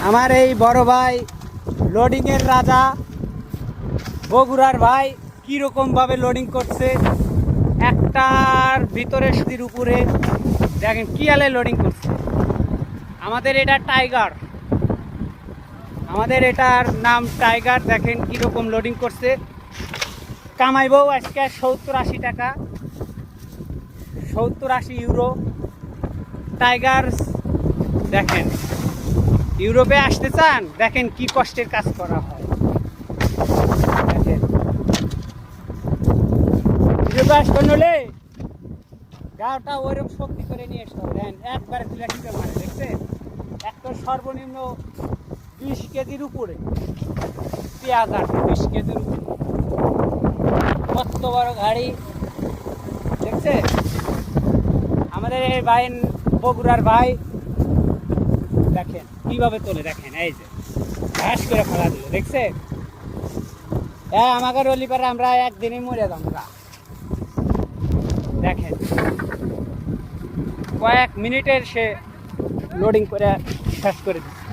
আমার এই বড় ভাই লোডিংয়ের রাজা বগুড়ার ভাই কীরকমভাবে লোডিং করছে একটার ভিতরে সিঁড়ির উপরে দেখেন কি আলে লোডিং করছে। আমাদের এটা টাইগার, আমাদের এটার নাম টাইগার। দেখেন কীরকম লোডিং করছে। কামাইবো আজকে 70-80 টাকা, 70-80 ইউরো। টাইগার দেখেন, ইউরোপে আসতে চান, দেখেন কি কষ্টের কাজ করা হয়। দেখেন ইউরোপে আসবেন হলে গাওটা ওইরকম শক্তি করে নিয়ে আসতে হবে। দেন একবারে তুলে টিপে মারে, দেখছেন? একটা সর্বনিম্ন 20 কেজির উপরে পেঁয়াজ আছে, 20 কেজির উপরে। কত বড় গাড়ি দেখছে আমাদের এই ভাই, বগুড়ার ভাই। দেখেন কিভাবে তোলে, দেখেন এই যে ঘাস করে ফেলা দিল, দেখছে? হ্যাঁ, আমাকে রলি পারে আমরা একদিনই মরে যাবো। দেখেন কয়েক মিনিটের সে লোডিং করে শেষ করে দিচ্ছে।